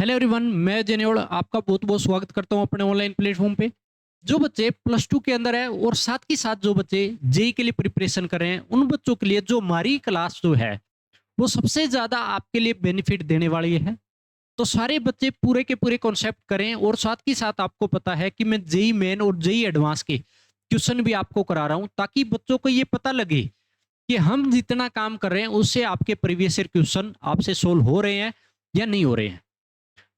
Hello everyone, मैं जेनेवल आपका बहुत बहुत स्वागत करता हूं अपने ऑनलाइन प्लेटफॉर्म पे। जो बच्चे प्लस टू के अंदर है और साथ ही साथ जो बच्चे जेई के लिए प्रिपरेशन कर रहे हैं, उन बच्चों के लिए जो हमारी क्लास जो है वो सबसे ज्यादा आपके लिए बेनिफिट देने वाली है। तो सारे बच्चे पूरे के पूरे कॉन्सेप्ट करें और साथ ही साथ आपको पता है कि मैं जेई मेन और जेई एडवांस के क्वेश्चन भी आपको करा रहा हूं, ताकि बच्चों को ये पता लगे कि हम जितना काम कर रहे हैं उससे आपके प्रीवियस ईयर क्वेश्चन आपसे सोल्व हो रहे हैं या नहीं हो रहे हैं।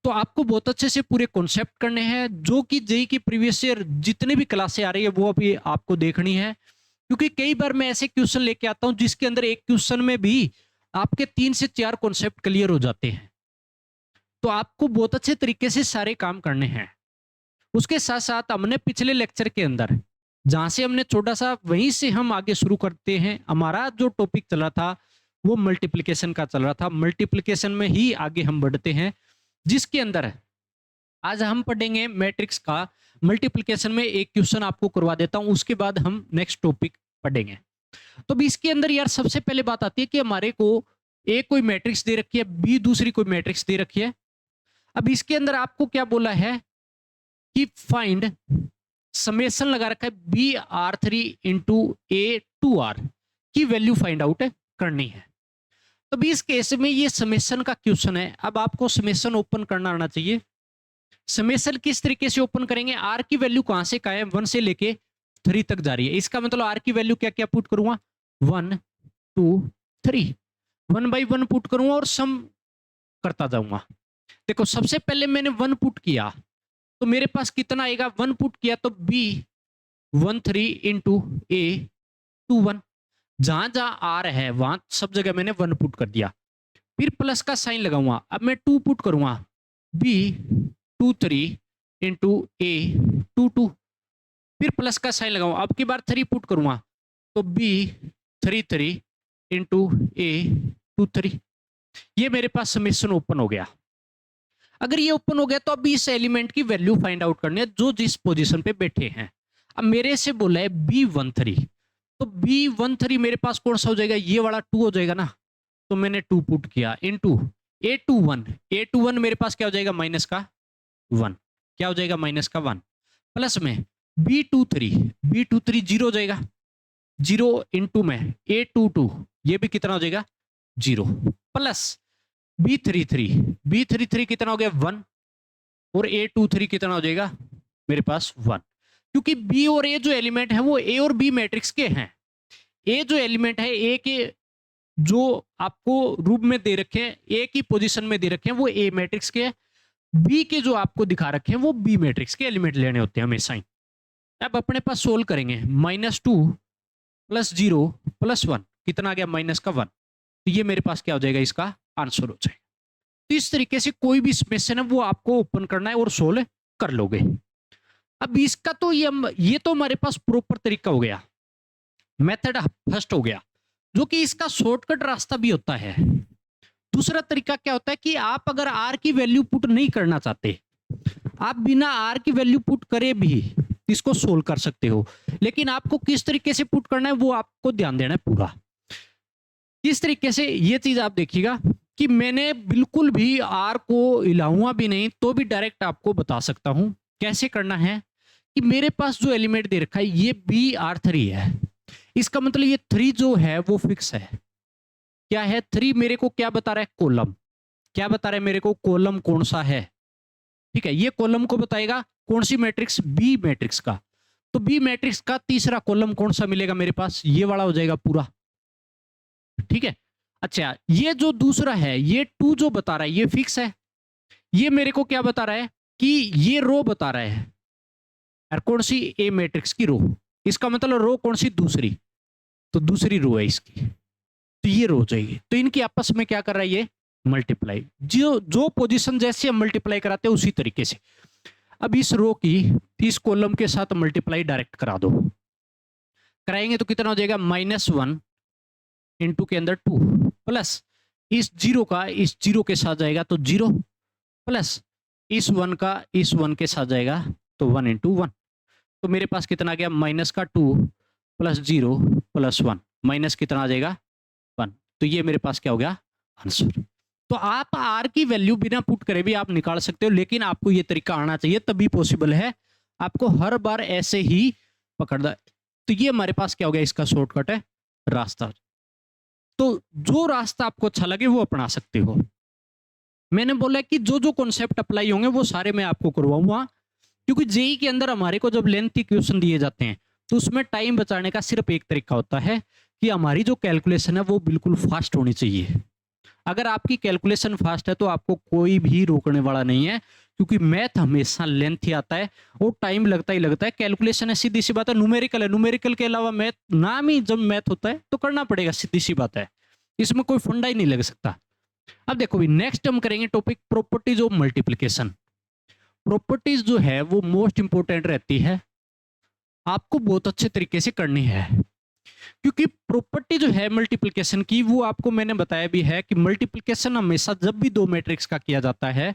तो आपको बहुत अच्छे से पूरे कॉन्सेप्ट करने हैं, जो कि जेई की प्रीवियस ईयर जितने भी क्लासें आ रही है वो अभी आपको देखनी है। क्योंकि कई बार मैं ऐसे क्वेश्चन लेके आता हूं जिसके अंदर एक क्वेश्चन में भी आपके 3 से 4 कॉन्सेप्ट क्लियर हो जाते हैं। तो आपको बहुत अच्छे तरीके से सारे काम करने हैं। उसके साथ साथ हमने पिछले लेक्चर के अंदर जहां से हमने छोटा सा, वहीं से हम आगे शुरू करते हैं। हमारा जो टॉपिक चल रहा था वो मल्टीप्लिकेशन का चल रहा था। मल्टीप्लिकेशन में ही आगे हम बढ़ते हैं, जिसके अंदर आज हम पढ़ेंगे मैट्रिक्स का मल्टीप्लिकेशन में एक क्वेश्चन आपको करवा देता हूं, उसके बाद हम नेक्स्ट टॉपिक पढ़ेंगे। तो भी इसके अंदर यार सबसे पहले बात आती है कि हमारे को एक कोई मैट्रिक्स दे रखी है, बी दूसरी कोई मैट्रिक्स दे रखी है। अब इसके अंदर आपको क्या बोला है कि फाइंड समेशन लगा रखा है B R three into A two R की वैल्यू फाइंड आउट करनी है। तो भी इस केस में ये समेशन का क्वेश्चन है। अब आपको समेशन ओपन करना आना चाहिए। समेशन किस तरीके से ओपन करेंगे, आर की वैल्यू कहां से कहां है, 1 से लेके 3 तक जा रही है। इसका मतलब आर की वैल्यू क्या क्या पुट करूंगा, 1 2 3, 1/1 पुट करूंगा और सम करता जाऊंगा। देखो सबसे पहले मैंने 1 पुट किया तो मेरे पास कितना आएगा, 1 पुट किया तो बी 13 इंटू ए 21। जहां जहां आर है वहां सब जगह मैंने 1 पुट कर दिया। फिर प्लस का साइन लगाऊंगा। अब मैं 2 पुट करूंगा, बी 23 इंटू ए 22। फिर प्लस का साइन लगाऊंगा। अब की बार 3 पुट करूंगा तो बी 33 इंटू ए 23। ये मेरे पास समेशन ओपन हो गया। अगर ये ओपन हो गया तो अब इस एलिमेंट की वैल्यू फाइंड आउट करनी है जो जिस पोजीशन पे बैठे हैं। अब मेरे से बोला है B13, तो B13 मेरे पास कौन सा हो जाएगा, ये वाला 2 हो जाएगा ना। तो मैंने 2 पुट किया इंटू A21 मेरे पास क्या हो जाएगा, माइनस का 1। क्या हो जाएगा, माइनस का 1। प्लस में B23 जीरो हो जाएगा, 0 इंटू में A22 ये भी कितना हो जाएगा 0। प्लस B33 कितना हो गया 1 और A23 कितना हो जाएगा मेरे पास 1। क्योंकि B और A जो एलिमेंट है वो A और B मैट्रिक्स के हैं। A जो एलिमेंट है A के जो आपको रूप में दे रखे हैं, A की पोजीशन में दे रखे हैं वो A मैट्रिक्स के हैं। B के जो आपको दिखा रखे हैं वो B मैट्रिक्स के एलिमेंट लेने होते हैं हमेशा ही। अब अपने पास सोल्व करेंगे, -2 + 0 + 1 कितना आ गया, -1। तो ये मेरे पास क्या हो जाएगा, इसका आंसर हो जाएगा। तो इस तरीके से कोई भी समेशन है वो आपको ओपन करना है और सोल्व कर लोगे। अब इसका तो ये तो हमारे पास प्रॉपर तरीका हो गया, मेथड फर्स्ट हो गया, जो कि इसका शॉर्टकट रास्ता भी होता है। दूसरा तरीका क्या होता है कि आप अगर आर की वैल्यू पुट नहीं करना चाहते, आप बिना आर की वैल्यू पुट करे भी इसको सोल्व कर सकते हो। लेकिन आपको किस तरीके से पुट करना है वो आपको ध्यान देना है पूरा। किस तरीके से, ये चीज आप देखिएगा कि मैंने बिल्कुल भी आर को हिलाऊंगा भी नहीं तो भी डायरेक्ट आपको बता सकता हूं कैसे करना है। कि मेरे पास जो एलिमेंट दे रखा है ये BR3 है, इसका मतलब ये 3 जो है वो फिक्स है। क्या है, 3 मेरे को क्या बता रहा है, कॉलम। क्या बता रहा है मेरे को, कॉलम कौन सा है। ठीक है, ये कॉलम को बताएगा कौन सी मैट्रिक्स, बी मैट्रिक्स का। तो बी मैट्रिक्स का तीसरा कॉलम कौन सा मिलेगा मेरे पास, ये वाला हो जाएगा पूरा। ठीक है, अच्छा ये जो दूसरा है ये 2 जो बता रहा है ये फिक्स है। ये मेरे को क्या बता रहा है कि ये रो बता रहा है, और कौन सी, ए मैट्रिक्स की रो। इसका मतलब रो कौन सी, दूसरी। तो दूसरी रो है इसकी, तो ये रो जाएगी। तो इनकी आपस में क्या कर रहा है, ये मल्टीप्लाई। जो जो पोजीशन जैसे हम मल्टीप्लाई कराते हैं उसी तरीके से अब इस रो की इस कॉलम के साथ मल्टीप्लाई डायरेक्ट करा दो। कराएंगे तो कितना हो जाएगा, -1 इंटू के अंदर 2 प्लस इस 0 का इस 0 के साथ जाएगा तो 0 प्लस इस 1 का इस 1 के साथ जाएगा तो 1 इंटू 1। तो मेरे पास कितना आ गया, -2 + 0 + 1 माइनस कितना आ जाएगा 1। तो ये मेरे पास क्या हो गया, आंसर। तो आप आर की वैल्यू बिना पुट करे भी आप निकाल सकते हो, लेकिन आपको ये तरीका आना चाहिए तभी पॉसिबल है। आपको हर बार ऐसे ही पकड़ना। तो ये हमारे पास क्या हो गया, इसका शॉर्टकट है रास्ता। तो जो रास्ता आपको अच्छा लगे वो अपना सकते हो। मैंने बोला कि जो जो कॉन्सेप्ट अप्लाई होंगे वो सारे मैं आपको करवाऊंगा, क्योंकि जेई के अंदर हमारे को जब लेंथी क्वेश्चन दिए जाते हैं तो उसमें टाइम बचाने का सिर्फ एक तरीका होता है कि हमारी जो कैलकुलेशन है वो बिल्कुल फास्ट होनी चाहिए। अगर आपकी कैलकुलेशन फास्ट है तो आपको कोई भी रोकने वाला नहीं है, क्योंकि मैथ हमेशा लेंथ ही आता है और टाइम लगता ही लगता है। कैलकुलेशन है, सीधी सी बात है, न्यूमेरिकल है, न्यूमेरिकल के अलावा मैथ नाम ही जब मैथ होता है तो करना पड़ेगा, सीधी सी बात है, इसमें कोई फंडा ही नहीं लग सकता। अब देखो भी नेक्स्ट हम करेंगे topic properties of multiplication. Properties जो है वो मोस्ट इंपोर्टेंट रहती है, आपको बहुत अच्छे तरीके से करनी है, क्योंकि प्रॉपर्टी जो है मल्टीप्लिकेशन की वो आपको मैंने बताया भी है कि मल्टीप्लिकेशन हमेशा जब भी दो मैट्रिक्स का किया जाता है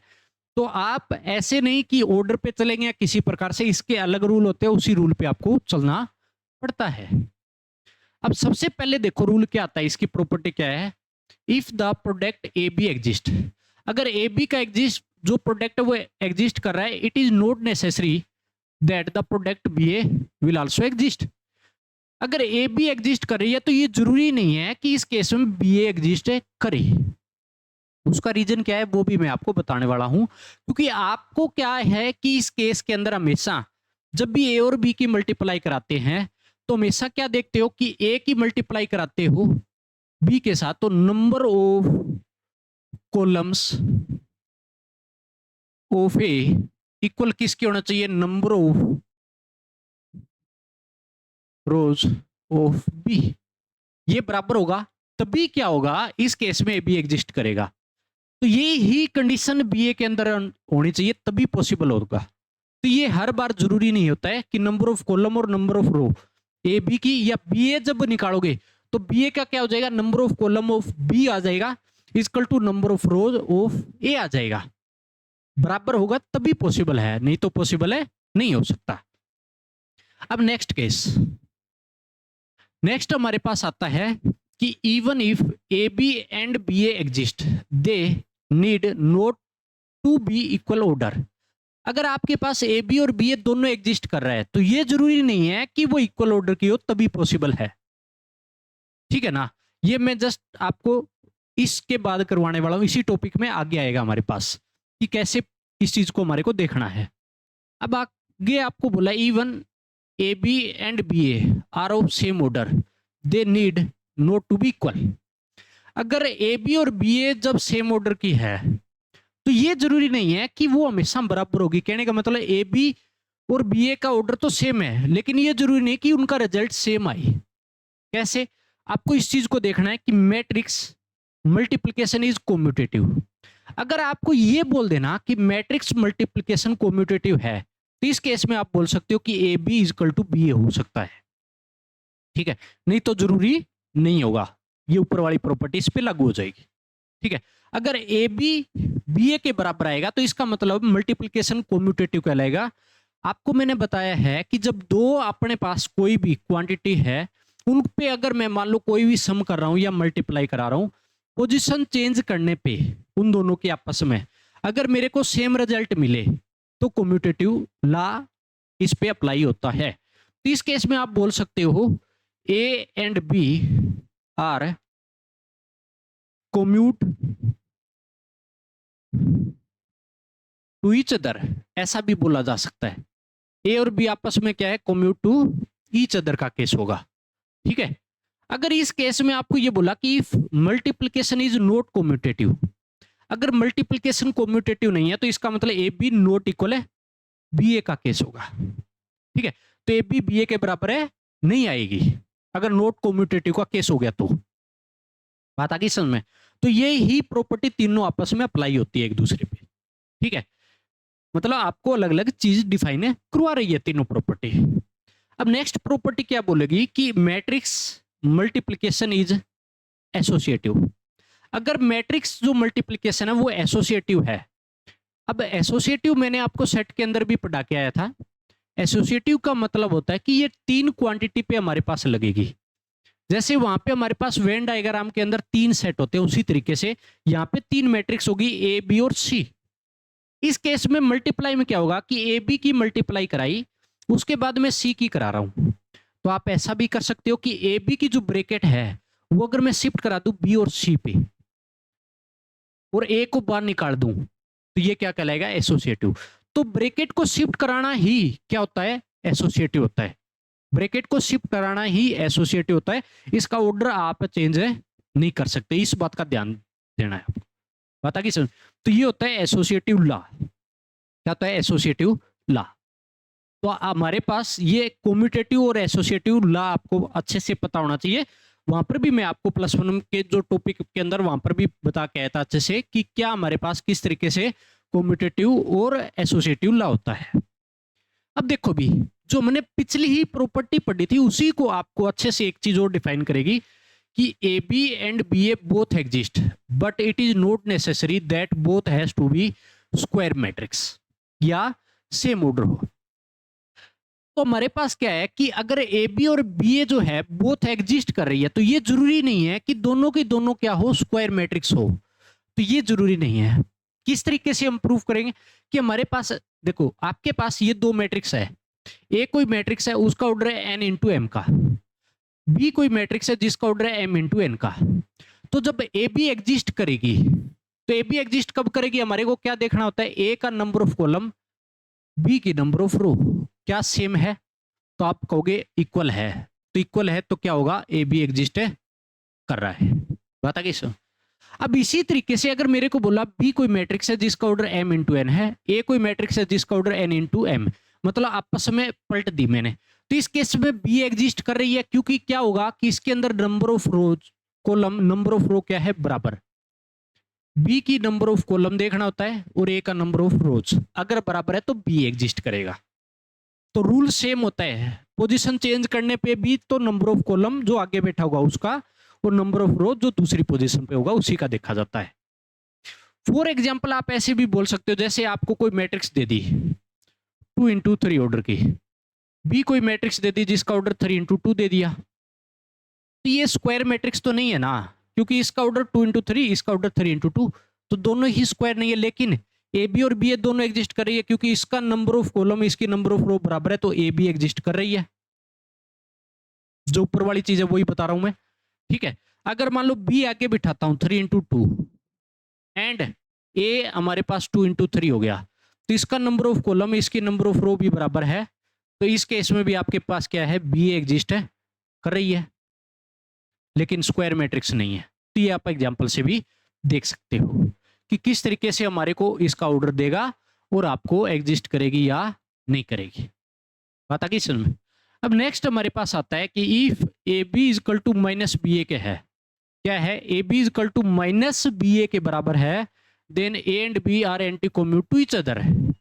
तो आप ऐसे नहीं कि ऑर्डर पे चलेंगे या किसी प्रकार से, इसके अलग रूल होते हैं, उसी रूल पे आपको चलना पड़ता है। अब सबसे पहले देखो रूल क्या आता है, इसकी प्रॉपर्टी क्या है, if the product A B exist. अगर ए बी का एग्जिस्ट जो प्रोडक्ट है वो एग्जिस्ट कर रहा है, it is not necessary that the product B A will also exist. अगर ए बी एग्जिस्ट कर रही है तो ये जरूरी नहीं है कि इस केस में बी ए एग्जिस्ट करे। उसका रीजन क्या है वो भी मैं आपको बताने वाला हूं, क्योंकि आपको क्या है कि इस केस के अंदर हमेशा जब भी ए और बी की मल्टीप्लाई कराते हैं तो हमेशा क्या देखते हो कि ए की मल्टीप्लाई कराते हो बी के साथ तो number of columns of A equal किसके होना चाहिए, number of rows of B, ये बराबर होगा, तभी क्या होगा इस केस में ए बी एग्जिस्ट करेगा। तो ये ही कंडीशन बी ए के अंदर होनी चाहिए तभी पॉसिबल होगा। तो ये हर बार जरूरी नहीं होता है कि नंबर ऑफ कॉलम और number of row A B की, या बी ए जब निकालोगे तो बी ए का क्या हो जाएगा, number of column of B आ जाएगा equal to number of rows of A आ जाएगा, बराबर होगा तभी पॉसिबल है, नहीं तो पॉसिबल है नहीं हो सकता। अब नेक्स्ट केस, नेक्स्ट हमारे पास आता है कि even if A B and B A exist they need not to be equal order. अगर आपके पास ए बी और बी ए दोनों एग्जिस्ट कर रहा है तो ये जरूरी नहीं है कि वो इक्वल ऑर्डर की हो तभी पॉसिबल है, ठीक है ना। ये मैं जस्ट आपको इसके बाद करवाने वाला हूं, इसी टॉपिक में आगे आएगा हमारे पास कि कैसे इस चीज को हमारे को देखना है। अब आगे आपको बोला even A B and B A are of same order they need not to be equal. अगर ए बी और बी ए जब सेम ऑर्डर की है तो ये जरूरी नहीं है कि वो हमेशा बराबर होगी। कहने का मतलब ए बी और बी ए का ऑर्डर तो सेम है, लेकिन ये जरूरी नहीं कि उनका रिजल्ट सेम आए। कैसे, आपको इस चीज को देखना है कि मैट्रिक्स मल्टीप्लिकेशन इज कॉम्यूटेटिव। अगर आपको ये बोल देना कि मैट्रिक्स मल्टीप्लिकेशन कॉम्यूटेटिव है तो इस केस में आप बोल सकते हो कि A B is equal to B A हो सकता है, ठीक है, नहीं तो जरूरी नहीं होगा, ये ऊपर वाली प्रॉपर्टी इस पे लागू हो जाएगी, ठीक है। अगर ए बी बी ए के बराबर आएगा तो इसका मतलब मल्टीप्लिकेशन कॉम्यूटेटिव कहलाएगा। आपको मैंने बताया है कि जब दो अपने पास कोई भी क्वांटिटी है उन पे अगर मैं मान लो कोई भी सम कर रहा हूं या मल्टीप्लाई करा रहा हूं, पोजीशन चेंज करने पे उन दोनों के आपस में अगर मेरे को सेम रिजल्ट मिले तो कम्यूटेटिव लॉ इस पे अप्लाई होता है। तो इस केस में आप बोल सकते हो A and B are commute to each other, ऐसा भी बोला जा सकता है। ए और बी आपस में क्या है, कम्यूट टू ईच अदर का केस होगा, ठीक है। अगर इस केस में आपको ये बोला कि if multiplication is not commutative, अगर मल्टीप्लिकेशन कम्यूटेटिव नहीं है तो इसका मतलब ए बी नॉट इक्वल है बी ए का केस होगा, ठीक है। तो ए बी बी ए के बराबर है नहीं आएगी अगर नॉट कम्यूटेटिव का केस हो गया तो, बात आ गई समझ में। तो ये ही प्रॉपर्टी तीनों आपस में अप्लाई होती है एक दूसरे पे, ठीक है, मतलब आपको अलग अलग चीज डिफाइन करवा रही है तीनों प्रॉपर्टी। अब नेक्स्ट प्रॉपर्टी क्या बोलेगी कि मैट्रिक्स मल्टीप्लिकेशन इज एसोसिएटिव। अगर मैट्रिक्स जो मल्टीप्लिकेशन है वो एसोसिएटिव है, अब एसोसिएटिव मैंने आपको सेट के अंदर भी पढ़ा के आया था। एसोसिएटिव का मतलब होता है कि ये तीन क्वांटिटी पे हमारे पास लगेगी, जैसे वहां पे हमारे पास वेन डायग्राम के अंदर 3 सेट होते हैं, उसी तरीके से यहाँ पे 3 मैट्रिक्स होगी ए बी और सी। इस केस में मल्टीप्लाई में क्या होगा कि ए बी की मल्टीप्लाई कराई, उसके बाद मैं सी की करा रहा हूं। तो आप ऐसा भी कर सकते हो कि ए बी की जो ब्रैकेट है वो अगर मैं शिफ्ट करा दूं बी और सी पे और ए को बाहर निकाल दूं, तो ये क्या कहलाएगा, एसोसिएटिव। तो ब्रैकेट को शिफ्ट कराना ही क्या होता है, एसोसिएटिव होता है। ब्रैकेट को शिफ्ट कराना ही एसोसिएटिव होता है। इसका ऑर्डर आप चेंज नहीं कर सकते, इस बात का ध्यान देना है आपको। बता कि समझ। तो ये होता है एसोसिएटिव लॉ। क्या होता है, एसोसिएटिव लॉ। तो हमारे पास ये कम्यूटेटिव और एसोसिएटिव लॉ आपको अच्छे से पता होना चाहिए। वहां पर भी मैं आपको +1 के जो टॉपिक के अंदर वहां पर भी बता के आया था अच्छे से कि क्या हमारे पास किस तरीके से कम्यूटेटिव और एसोसिएटिव लॉ होता है। अब देखो भी, जो मैंने पिछली ही प्रॉपर्टी पढ़ी थी उसी को आपको अच्छे से एक चीज और डिफाइन करेगी कि A B and B A both exist but it is not necessary that both has to be square matrix या सेम ऑर्डर हो। तो हमारे पास क्या है कि अगर ए बी और बी ए जो है बोथ एग्जिस्ट कर रही है तो ये जरूरी नहीं है कि दोनों की दोनों क्या हो, स्क्वायर मैट्रिक्स हो। तो ये जरूरी नहीं है। किस तरीके से हम प्रूव करेंगे कि हमारे पास, देखो आपके पास ये 2 मैट्रिक्स है, ए कोई मैट्रिक्स है उसका ऑर्डर है एन इंटू एम का, बी कोई मैट्रिक्स है जिसका ऑर्डर है एम इंटू एन का। तो जब ए बी एग्जिस्ट करेगी तो ए बी एग्जिस्ट कब करेगी, हमारे को क्या देखना होता है, ए का नंबर ऑफ कॉलम, बी की नंबर ऑफ रो क्या सेम है, तो आप कहोगे इक्वल है। तो इक्वल है तो क्या होगा, ए बी एग्जिस्ट कर रहा है। बात आ गई सर। अब इसी तरीके से अगर मेरे को बोला बी कोई मैट्रिक्स है जिसका ऑर्डर एम इंटू एन है, ए कोई मैट्रिक्स है जिसका ऑर्डर एन इंटू एम, मतलब आपस में पलट दी मैंने, तो इस केस में बी एग्जिस्ट कर रही है क्योंकि क्या होगा कि इसके अंदर number of rows column, number of row क्या है बराबर, बी की नंबर ऑफ कॉलम देखना होता है और ए का नंबर ऑफ रोज अगर बराबर है तो बी एग्जिस्ट करेगा। तो रूल सेम होता है, पोजीशन चेंज करने पे भी तो नंबर ऑफ कॉलम जो आगे बैठा होगा उसका और नंबर ऑफ रो जो दूसरी पोजीशन पे होगा उसी का देखा जाता है। फॉर एग्जांपल आप ऐसे भी बोल सकते हो, जैसे आपको कोई मैट्रिक्स दे दी 2 इंटू 3 ऑर्डर की, बी कोई मैट्रिक्स दे दी जिसका ऑर्डर 3 इंटू 2 दे दिया, तो ये स्क्वायर मैट्रिक्स तो नहीं है ना, क्योंकि इसका ऑर्डर 2 इंटू 3, इसका ऑर्डर 3 इंटू 2, तो दोनों ही स्क्वायर नहीं है। लेकिन ए बी और बी ए दोनों एग्जिस्ट कर रही है क्योंकि इसका नंबर ऑफ कॉलम इसकी नंबर ऑफ रो बराबर है, तो ए बी एग्जिस्ट कर रही है। जो ऊपर वाली चीज है वही बता रहा हूं मैं, ठीक है। अगर मान लो बी आगे बिठाता हूं 3 इंटू 2 एंड ए हमारे पास 2 इंटू 3 हो गया, तो इसका नंबर ऑफ कॉलम इसकी नंबर ऑफ रो भी बराबर है, तो इस केस में भी आपके पास क्या है, बी एग्जिस्ट है कर रही है लेकिन स्क्वायर मैट्रिक्स नहीं है। तो ये आप एग्जांपल से भी देख सकते हो कि किस तरीके से हमारे को इसका ऑर्डर देगा और आपको एग्जिस्ट करेगी या नहीं करेगी। बात आ गई समझ में। अब नेक्स्ट हमारे पास आता है कि if A B is equal to minus B A के है, क्या है, A B is equal to minus B A के बराबर है, then A and B are anti commute to each other है।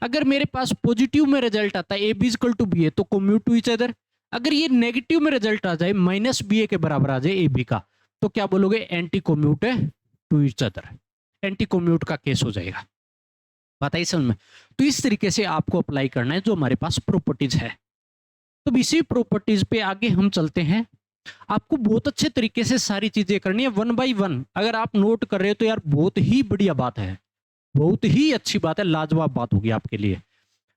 अगर मेरे पास पॉजिटिव में रिजल्ट आता है A B is equal to B A तो कोम्यूट टू ईच अदर, अगर ये नेगेटिव में रिजल्ट आ जाए माइनस बी ए के बराबर आ जाए ए बी का, तो क्या बोलोगे, anti commute to each other, anti commute का केस हो जाएगा। बताइए समझ में। तो इस तरीके से आपको अप्लाई करना है जो हमारे पास प्रॉपर्टीज है। तो इसी प्रॉपर्टीज पे आगे हम चलते हैं। आपको बहुत अच्छे तरीके से सारी चीजें करनी है 1 बाय 1। अगर आप नोट कर रहे हो तो यार बहुत ही बढ़िया बात है, बहुत ही अच्छी बात है, लाजवाब बात होगी आपके लिए।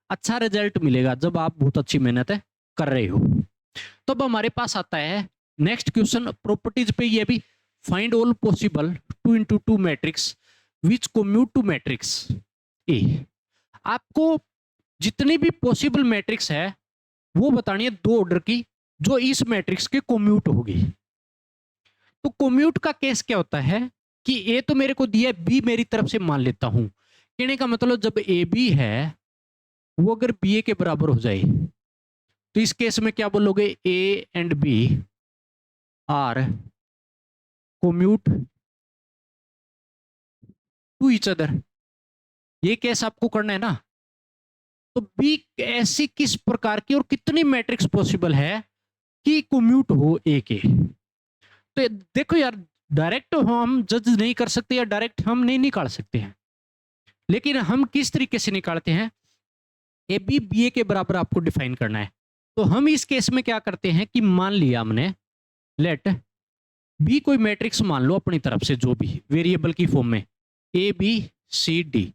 अच्छा रिजल्ट मिलेगा जब आप बहुत अच्छी मेहनत कर रहे हो। तो अब हमारे पास आता है नेक्स्ट क्वेश्चन प्रॉपर्टीज पे, ये भी find all possible 2 into 2 matrix which commute to matrix A. आपको जितनी भी पॉसिबल मैट्रिक्स है वो बतानी है 2 ऑर्डर की जो इस मैट्रिक्स के कोम्यूट होगी। तो कोम्यूट का केस क्या होता है कि ए तो मेरे को दिया है, बी मेरी तरफ से मान लेता हूं। कहने का मतलब जब ए बी है वो अगर बी ए के बराबर हो जाए तो इस केस में क्या बोलोगे, A and B are commute to each other. ये केस आपको करना है ना। तो बी ऐसी किस प्रकार की और कितनी मैट्रिक्स पॉसिबल है कि कोम्यूट हो ए के। तो देखो यार, डायरेक्ट हम जज नहीं कर सकते या डायरेक्ट हम नहीं निकाल सकते हैं, लेकिन हम किस तरीके से निकालते हैं, ए बी बी ए के बराबर आपको डिफाइन करना है। तो हम इस केस में क्या करते हैं कि मान लिया हमने, लेट बी कोई मैट्रिक्स मान लो अपनी तरफ से, जो भी वेरिएबल की फॉर्म में ए बी सी डी,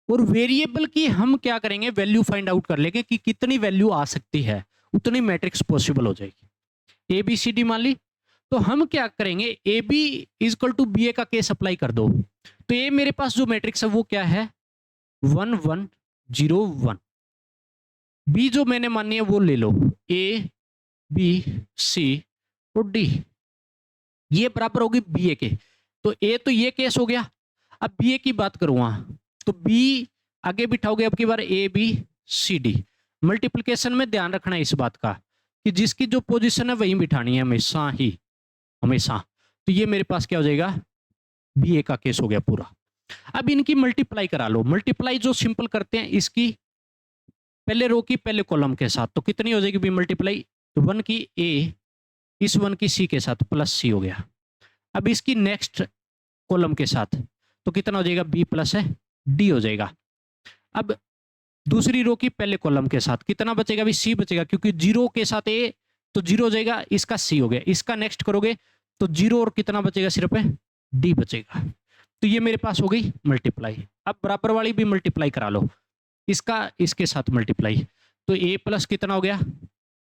और वेरिएबल की हम क्या करेंगे, वैल्यू फाइंड आउट कर लेंगे कि कितनी वैल्यू आ सकती है, उतनी मैट्रिक्स पॉसिबल हो जाएगी। ए बी सी डी मान ली, तो हम क्या करेंगे, A B is equal to B A का केस अप्लाई कर दो। तो ये मेरे पास जो मैट्रिक्स है वो क्या है, 1 1 0 1। बी जो मैंने मानी है वो ले लो, ए बी सी और डी, ये बराबर होगी बी ए के। तो ए तो ये केस हो गया। अब बी ए की बात करूंगा तो बी आगे बिठाओगे अब की बार A B C D. Multiplication में ध्यान रखना है इस बात का कि जिसकी जो पोजीशन है वही बिठानी है हमेशा ही, हमेशा। तो ये मेरे पास क्या हो जाएगा, बी ए का केस हो गया पूरा। अब इनकी मल्टीप्लाई करा लो। मल्टीप्लाई जो सिंपल करते हैं इसकी पहले रो की पहले कॉलम के साथ, तो कितनी हो जाएगी बी मल्टीप्लाई, तो 1 की ए इस 1 की सी के साथ प्लस सी हो गया। अब इसकी नेक्स्ट कॉलम के साथ तो कितना हो जाएगा, बी प्लस है डी हो जाएगा। अब दूसरी रो की पहले कॉलम के साथ कितना बचेगा, भी सी बचेगा, क्योंकि 0 के साथ ए तो 0 हो जाएगा, इसका सी हो गया। इसका नेक्स्ट करोगे तो 0 और कितना बचेगा, सिर्फ डी बचेगा। तो ये मेरे पास हो गई मल्टीप्लाई। अब बराबर वाली भी मल्टीप्लाई करा लो, इसका इसके साथ मल्टीप्लाई, तो ए प्लस कितना हो गया,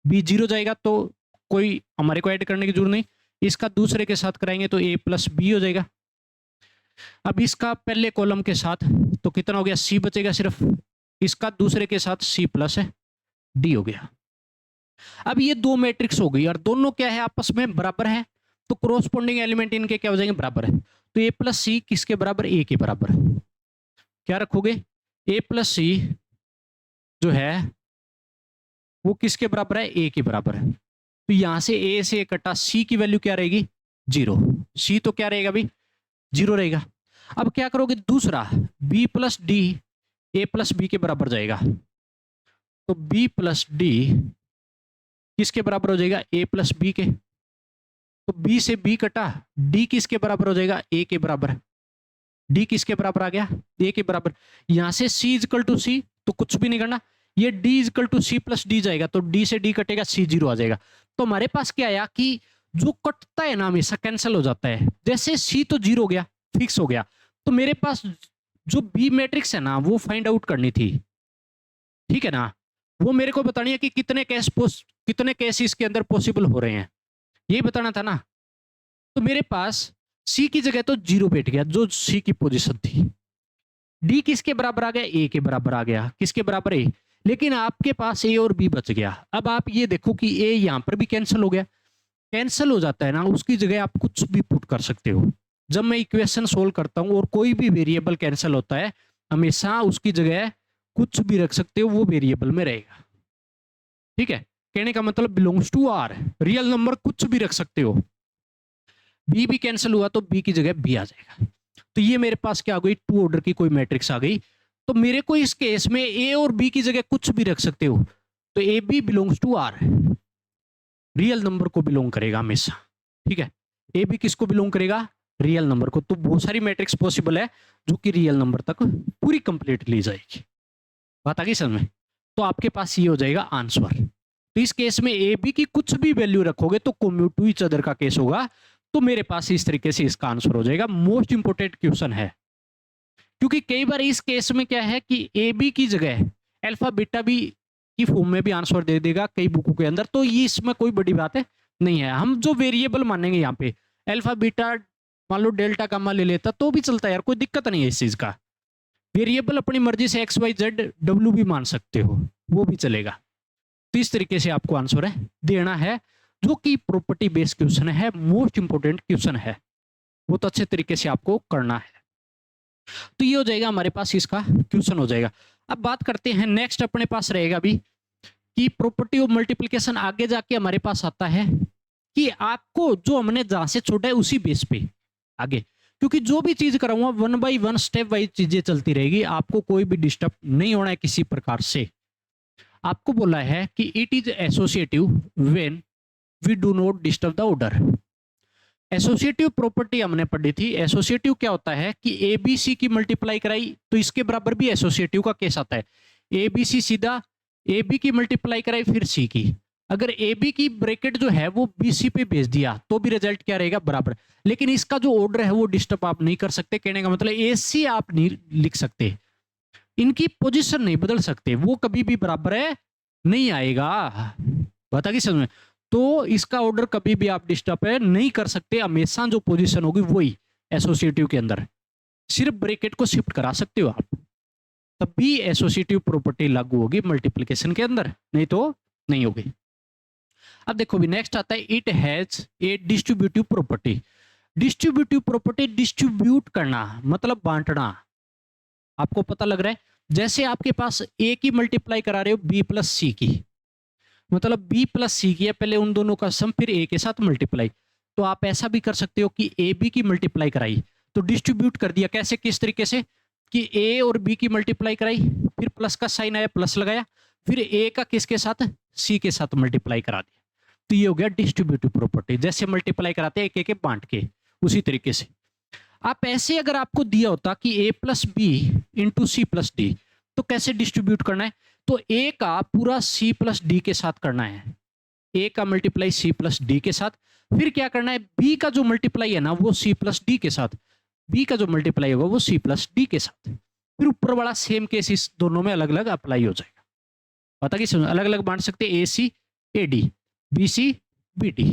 बी 0 जाएगा तो कोई हमारे को ऐड करने की जरूरत नहीं। इसका दूसरे के साथ कराएंगे तो ए प्लस बी हो जाएगा। अब इसका पहले कॉलम के साथ तो कितना हो गया, सी बचेगा सिर्फ, इसका दूसरे के साथ सी प्लस है डी हो गया। अब ये दो मैट्रिक्स हो गई और दोनों क्या है, आपस में बराबर है, तो कोरोस्पोंडिंग एलिमेंट इनके क्या हो जाएंगे, बराबर है। तो ए प्लस सी किसके बराबर, ए के बराबर। क्या रखोगे, ए प्लस सी जो है वो किसके बराबर है, ए के बराबर है। तो यहां से ए से कटा सी की वैल्यू क्या रहेगी, 0। सी तो क्या रहेगा भाई, 0 रहेगा। अब क्या करोगे, दूसरा B plus D A plus B के बराबर जाएगा, तो बी प्लस डी किसके बराबर हो जाएगा, ए प्लस बी के। तो बी से बी कटा, डी किसके बराबर हो जाएगा, ए के बराबर। डी किसके बराबर आ गया, ए के बराबर। यहां से सी इजकल टू सी तो कुछ भी नहीं करना, ये D equal to C plus D जाएगा, तो डी से डी कटेगा, सी 0 आ जाएगा। तो हमारे पास क्या आया कि जो कटता है ना हमेशा कैंसिल हो जाता है। जैसे सी तो 0 हो गया, फिक्स हो गया, तो मेरे पास जो बी मैट्रिक्स है ना वो फाइंड आउट करनी थी, ठीक है ना। वो मेरे को बतानी है कि कितने केस इसके अंदर पॉसिबल हो रहे हैं, यही बताना था ना। तो मेरे पास सी की जगह तो 0 बैठ गया, जो सी की पोजीशन थी। डी किसके बराबर आ गया, ए के बराबर आ गया, किसके बराबर, ए। लेकिन आपके पास ए और बी बच गया। अब आप ये देखो कि ए यहां पर भी कैंसिल हो गया। कैंसिल हो जाता है ना, उसकी जगह आप कुछ भी पुट कर सकते हो। जब मैं इक्वेशन सोल्व करता हूं और कोई भी वेरिएबल कैंसिल होता है, हमेशा उसकी जगह कुछ भी रख सकते हो, वो वेरिएबल में रहेगा, ठीक है। कहने का मतलब belongs to R, real number कुछ भी रख सकते हो। बी भी कैंसिल हुआ तो बी की जगह बी आ जाएगा। तो ये मेरे पास क्या आ गई, 2 ऑर्डर की कोई मैट्रिक्स आ गई। तो मेरे को इस केस में ए और बी की जगह कुछ भी रख सकते हो, तो A B belongs to R, real number को बिलोंग करेगा हमेशा, ठीक है। ए बी किसको बिलोंग करेगा, रियल नंबर को। तो बहुत सारी मैट्रिक्स पॉसिबल है जो कि रियल नंबर तक पूरी कंप्लीट ली जाएगी। बात आ गई समझ में। तो आपके पास ये हो जाएगा आंसर। तो इस केस में ए बी की कुछ भी वैल्यू रखोगे तो कम्यूट टू ईच अदर का केस होगा। तो मेरे पास इस तरीके से इसका आंसर हो जाएगा। मोस्ट इंपोर्टेंट क्वेश्चन है, क्योंकि कई बार इस केस में क्या है कि ए बी की जगह अल्फा बीटा बी की फॉर्म में भी आंसर दे देगा कई बुकों के अंदर। तो ये इसमें कोई बड़ी बात है नहीं है। हम जो वेरिएबल मानेंगे यहाँ पे अल्फा बीटा, मान लो डेल्टा गामा ले लेता तो भी चलता है यार, कोई दिक्कत नहीं है इस चीज का। वेरिएबल अपनी मर्जी से एक्स वाई जेड डब्ल्यू भी मान सकते हो, वो भी चलेगा। तो इस तरीके से आपको आंसर है देना है, जो कि प्रॉपर्टी बेस्ड क्वेश्चन है, मोस्ट इंपोर्टेंट क्वेश्चन है, वो तो अच्छे तरीके से आपको करना है। तो ये हो जाएगा हमारे पास इसका क्वेश्चन हो जाएगा। अब बात करते हैं नेक्स्ट, अपने पास रहेगा भी कि प्रॉपर्टी ऑफ मल्टीप्लिकेशन आगे जाके हमारे पास आता है कि आपको जो हमने जहां से छोड़ा है उसी बेस पे आगे, क्योंकि जो भी चीज कराऊंगा 1 बाई 1 स्टेप वाइज चीजें चलती रहेगी, आपको कोई भी डिस्टर्ब नहीं होना है किसी प्रकार से। आपको बोला है कि it is associative when we do not disturb the order. Associative property हमने पढ़ी थी। एसोसिएटिव क्या होता है कि ए बी सी की मल्टीप्लाई कराई तो इसके बराबर भी एसोसिएटिव का केस आता है। ए बी सी सीधा ए बी की मल्टीप्लाई कराई फिर सी की। अगर ए बी की ब्रैकेट जो है वो बी सी पे भेज दिया तो भी रिजल्ट क्या रहेगा, बराबर। लेकिन इसका जो ऑर्डर है वो डिस्टर्ब आप नहीं कर सकते। कहने का मतलब ए सी आप नहीं लिख सकते, इनकी पोजीशन नहीं बदल सकते, वो कभी भी बराबर है नहीं आएगा। बता कि समझ में? तो इसका ऑर्डर कभी भी आप डिस्टर्ब है नहीं कर सकते, हमेशा जो पोजीशन होगी वही एसोसिएटिव के अंदर, सिर्फ ब्रैकेट को शिफ्ट करा सकते हो आप, तब भी एसोसिएटिव प्रॉपर्टी लागू होगी मल्टीप्लिकेशन के अंदर, नहीं तो नहीं होगी। अब देखो भी नेक्स्ट आता है, it has a distributive property. Distributive property, distribute करना मतलब बांटना। आपको पता लग रहा है, जैसे आपके पास ए की मल्टीप्लाई करा रहे हो बी प्लस सी की, मतलब बी प्लस सी की है, पहले उन दोनों का सम फिर ए के साथ मल्टीप्लाई। तो आप ऐसा भी कर सकते हो कि ए बी की मल्टीप्लाई कराई तो डिस्ट्रीब्यूट कर दिया। कैसे, किस तरीके से कि ए और बी की मल्टीप्लाई कराई, फिर प्लस का साइन आया प्लस लगाया, फिर ए का किसके साथ, सी के साथ मल्टीप्लाई करा दिया। तो ये हो गया डिस्ट्रीब्यूटिव प्रॉपर्टी, जैसे मल्टीप्लाई कराते हैं एक एक बांट के, उसी तरीके से। आप ऐसे अगर आपको दिया होता कि A plus B into C plus D, तो कैसे डिस्ट्रीब्यूट करना है, तो ए का पूरा सी प्लस डी के साथ करना है, ए का मल्टीप्लाई सी प्लस डी के साथ, फिर क्या करना है, बी का जो मल्टीप्लाई है ना वो सी प्लस डी के साथ, बी का जो मल्टीप्लाई होगा वो सी प्लस डी के साथ, फिर ऊपर वाला सेम केस इस दोनों में अलग अलग अप्लाई हो जाएगा। पता कि समझ, अलग अलग बांट सकते हैं, A C A D, B C B D.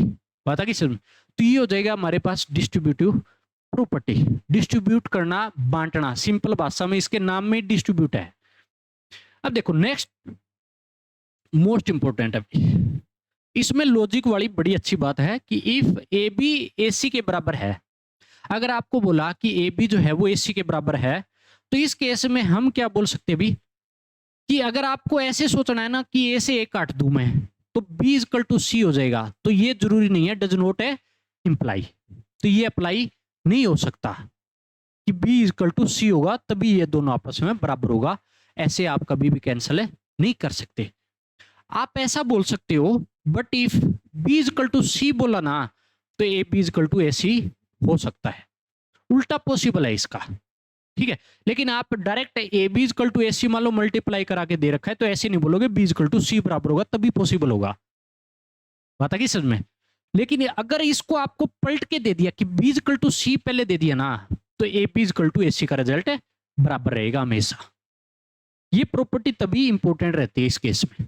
पता कि समझ, तो ये हो जाएगा हमारे पास डिस्ट्रीब्यूटिव प्रॉपर्टी। डिस्ट्रीब्यूट करना, बांटना, सिंपल भाषा में इसके नाम में डिस्ट्रीब्यूट है। अब देखो नेक्स्ट मोस्ट इंपोर्टेंट है, इसमें लॉजिक वाली बड़ी अच्छी बात है कि इफ ए बी ए सी के बराबर है, अगर आपको बोला कि ए बी जो है वो ए सी के बराबर है, तो इस केस में हम क्या बोल सकते हैं भी, कि अगर आपको ऐसे सोचना है ना कि ए से ए काट दूं मैं तो बी इक्वल टू सी हो जाएगा, तो ये जरूरी नहीं है, डज नॉट है इंप्लाई, तो ये अप्लाई नहीं हो सकता कि बी इक्वल टू सी होगा तभी ये दोनों आपस में बराबर होगा। ऐसे आप कभी भी कैंसिल नहीं कर सकते। आप ऐसा बोल सकते हो, but if B equal to C बोला ना तो A B equal to A C हो सकता है, उल्टा पॉसिबल है इसका, ठीक है। लेकिन आप direct A B equal to A C मान लो मल्टीप्लाई करा के दे रखा है, तो ऐसे नहीं बोलोगे बी इक्वल टू सी बराबर होगा तभी पॉसिबल होगा। बात है कि समझ में? लेकिन अगर इसको आपको पलट के दे दिया कि बी इक्वल टू सी पहले दे दिया ना, तो A B equal to A सी का रिजल्ट बराबर रहेगा हमेशा। ये प्रॉपर्टी तभी इंपॉर्टेंट रहती है इस केस में।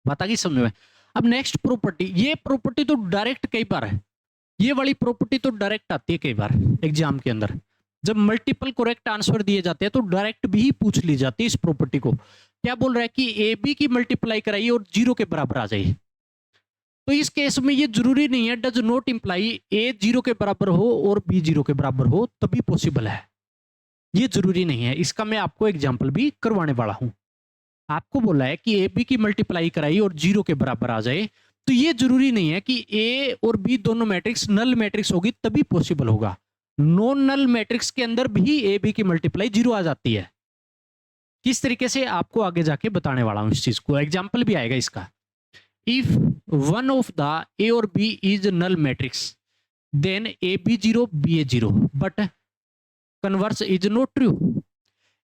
बात आ गई समझ में? अब नेक्स्ट प्रॉपर्टी, ये प्रॉपर्टी तो डायरेक्ट कई बार है, ये वाली प्रॉपर्टी तो डायरेक्ट आती है कई बार एग्जाम के अंदर, जब मल्टीपल करेक्ट आंसर दिए जाते हैं तो डायरेक्ट भी पूछ ली जाती है इस प्रॉपर्टी को। क्या बोल रहा है कि ए बी की मल्टीप्लाई कराइए और जीरो के बराबर आ जाइए, तो इस केस में ये जरूरी नहीं है, does not imply A zero के बराबर हो और बी जीरो के बराबर हो तभी पॉसिबल है, ये जरूरी नहीं है। इसका मैं आपको एग्जाम्पल भी करवाने वाला हूं। आपको बोला है कि ए बी की मल्टीप्लाई कराई और जीरो के बराबर आ जाए, तो ये जरूरी नहीं है कि ए और बी दोनों मैट्रिक्स नल मैट्रिक्स होगी तभी पॉसिबल होगा। नॉन नल मैट्रिक्स के अंदर भी ए बी की मल्टीप्लाई जीरो आ जाती है। किस तरीके से आपको आगे जाके बताने वाला हूं इस चीज को, एग्जाम्पल भी आएगा इसका। If one of the A और B is null matrix then A B zero B A zero but converse is not true.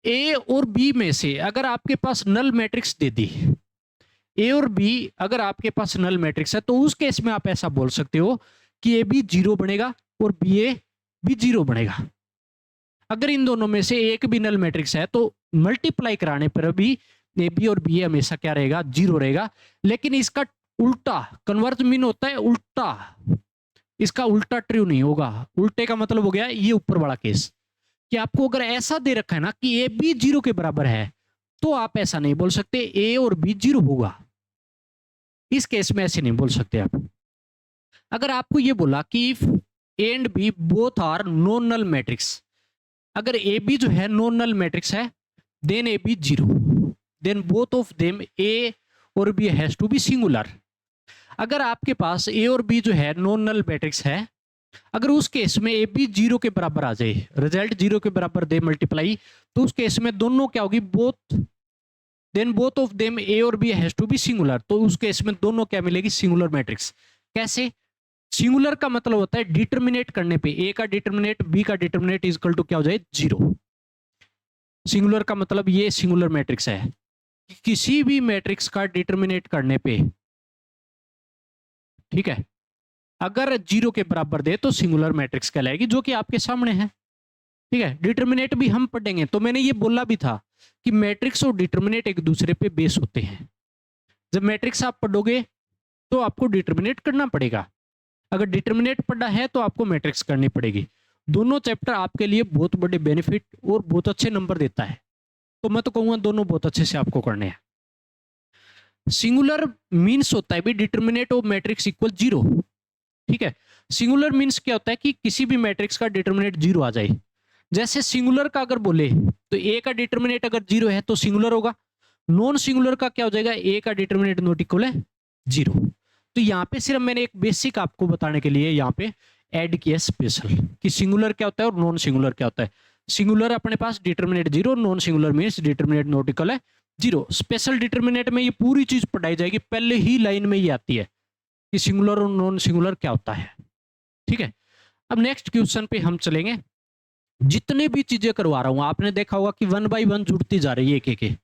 A और बी में से अगर आपके पास नल मैट्रिक्स दे दी, ए और बी अगर आपके पास नल मैट्रिक्स है, तो उस केस में आप ऐसा बोल सकते हो कि ए बी जीरो बनेगा और बी ए भी जीरो बनेगा। अगर इन दोनों में से एक भी नल मैट्रिक्स है तो मल्टीप्लाई कराने पर भी ए बी और बी ए हमेशा क्या रहेगा, जीरो रहेगा। लेकिन इसका उल्टा कन्वर्ज मीन होता है उल्टा, इसका उल्टा ट्रू नहीं होगा। उल्टे का मतलब हो गया ये ऊपर वाला केस, कि आपको अगर ऐसा दे रखा है ना कि ए बी जीरो के बराबर है, तो आप ऐसा नहीं बोल सकते ए और बी जीरो होगा, इस केस में ऐसे नहीं बोल सकते आप। अगर आपको ये बोला कि if A and B both are non null matrix, अगर ए बी जो है नॉन नल मैट्रिक्स है, then A B zero, then both of them A और B has to be singular. अगर आपके पास ए और बी जो है नॉन नल मैट्रिक्स है, अगर उस केस में ए बी जीरो के बराबर आ जाए, रिजल्ट जीरो के बराबर दे मल्टीप्लाई, तो उस केस में दोनों क्या होगी, both, then both of them A और B has to be singular, तो उस केस में दोनों क्या मिलेगी, सिंगुलर मैट्रिक्स। कैसे? सिंगुलर का मतलब होता है डिटरमिनेट करने पे ए का डिटरमिनेट बी का डिटरमिनेट इज इक्वल टू क्या हो जाए, जीरो। सिंगुलर का मतलब ये सिंगुलर मैट्रिक्स है, किसी भी मैट्रिक्स का डिटरमिनेट करने पे ठीक है। अगर 0 के बराबर दे तो सिंगुलर मैट्रिक्स कहलाएगी, जो कि आपके सामने है। ठीक है, डिटर्मिनेट भी हम पढ़ेंगे। तो मैंने ये बोला भी था कि मैट्रिक्स और डिटर्मिनेट एक दूसरे पे बेस होते हैं। जब मैट्रिक्स आप पढ़ोगे तो आपको डिटर्मिनेट करना पड़ेगा, अगर डिटर्मिनेट पढ़ना है तो आपको मैट्रिक्स करनी पड़ेगी। दोनों चैप्टर आपके लिए बहुत बड़े बेनिफिट और बहुत अच्छे नंबर देता है, तो मैं तो कहूंगा दोनों बहुत अच्छे से आपको करने हैं। सिंगुलर मीन्स होता है भी डिटर्मिनेट ऑफ मैट्रिक्स इक्वल 0। ठीक है, सिंगुलर मीन्स क्या होता है कि किसी भी मैट्रिक्स का डिटर्मिनेट 0 आ जाए। जैसे सिंगुलर का अगर बोले तो ए का डिटर्मिनेट अगर 0 है तो सिंगुलर होगा। नॉन सिंगुलर का क्या हो जाएगा, ए का डिटर्मिनेट नॉट इक्वल है 0। तो यहाँ पे सिर्फ मैंने एक बेसिक आपको बताने के लिए यहाँ पे ऐड किया स्पेशल कि सिंगुलर क्या होता है और नॉन सिंगुलर क्या होता है। सिंगुलर अपने पास determinant 0, non singular means determinant not equal है 0। स्पेशल डिटर्मिनेट में ये पूरी चीज पढ़ाई जाएगी, पहले ही लाइन में ये आती है कि सिंगुलर और नॉन सिंगुलर क्या होता है। ठीक है, अब नेक्स्ट क्वेश्चन पे हम चलेंगे। जितने भी चीजें करवा रहा हूं आपने देखा होगा कि 1 बाय 1 जुड़ती जा रही है एक एक,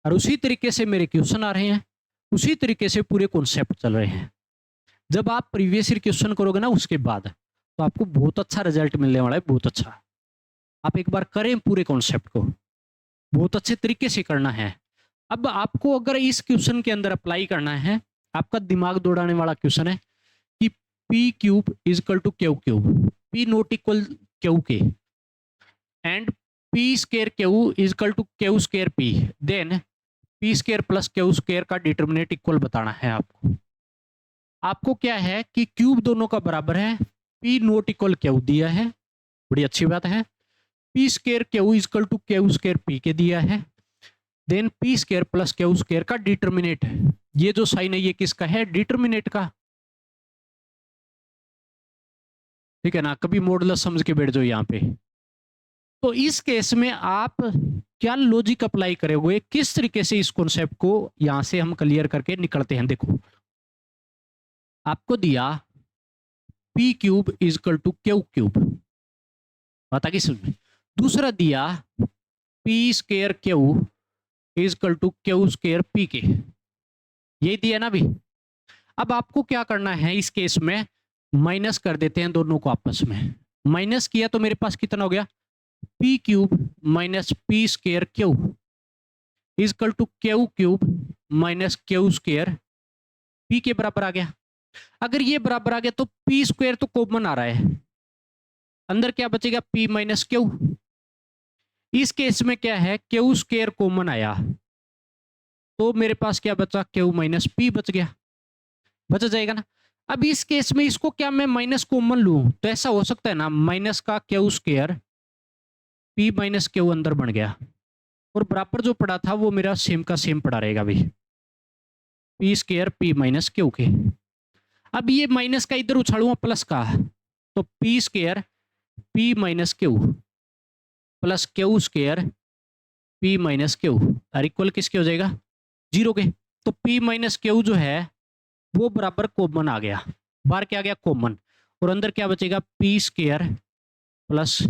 और उसी तरीके से मेरे क्वेश्चन आ रहे हैं, उसी तरीके से पूरे कॉन्सेप्ट चल रहे हैं। जब आप प्रीवियस ईयर क्वेश्चन करोगे ना उसके बाद, तो आपको बहुत अच्छा रिजल्ट मिलने वाला है, बहुत अच्छा। आप एक बार करें पूरे कॉन्सेप्ट को, बहुत अच्छे तरीके से करना है। अब आपको अगर इस क्वेश्चन के अंदर अप्लाई करना है, आपका दिमाग दौड़ाने वाला क्वेश्चन है कि P cube is equal to Q cube, P not equal Q के, and P square Q is equal to Q square P, then P square plus Q square का डिटर्मिनेट इक्वल बताना है आपको। आपको क्या है कि क्यूब दोनों का बराबर है, पी नॉट इक्वल क्यू दिया है, बड़ी अच्छी बात है। P square Q is equal to Q square P के दिया है, then P square plus Q square का डिटर्मिनेट, ये जो साइन है ये किसका है, डिटर्मिनेट का। ठीक है ना, कभी मॉडुलस समझ के बैठ जाओ यहाँ पे। तो इस केस में आप क्या लॉजिक अप्लाई करोगे, किस तरीके से इस कॉन्सेप्ट को यहां से हम क्लियर करके निकलते हैं। देखो, आपको दिया P cube is equal to Q cube, बात आ गई समझ में। दूसरा दिया P square Q is equal to Q square P के, यही दिया ना भी। अब आपको क्या करना है, इस केस में माइनस कर देते हैं दोनों को आपस में। माइनस किया तो मेरे पास कितना हो गया, P cube minus P square Q is equal to Q cube minus Q square P के बराबर आ गया। अगर ये बराबर आ गया तो पी स्क्वायर तो कॉमन आ रहा है, अंदर क्या बचेगा, पी माइनस क्यू। इस केस में क्या है, क्यू स्क्वायर कॉमन आया तो मेरे पास क्या बचा, क्यू माइनस पी बच गया, बच जाएगा ना। अब इस केस में इसको क्या मैं माइनस कॉमन लूं, तो ऐसा हो सकता है ना, माइनस का Q square P minus Q अंदर बन गया, और बराबर जो पड़ा था वो मेरा सेम का सेम पड़ा रहेगा भाई, P square P minus Q के। अब ये माइनस का इधर उछालूंगा प्लस का, तो P square P minus Q plus Q square P minus Q और इक्वल किसके हो जाएगा, 0 के। तो पी माइनस क्यू जो है वो बराबर कॉमन आ गया, बाहर क्या आ गया कॉमन, और अंदर क्या बचेगा, पी स्क्वायर प्लस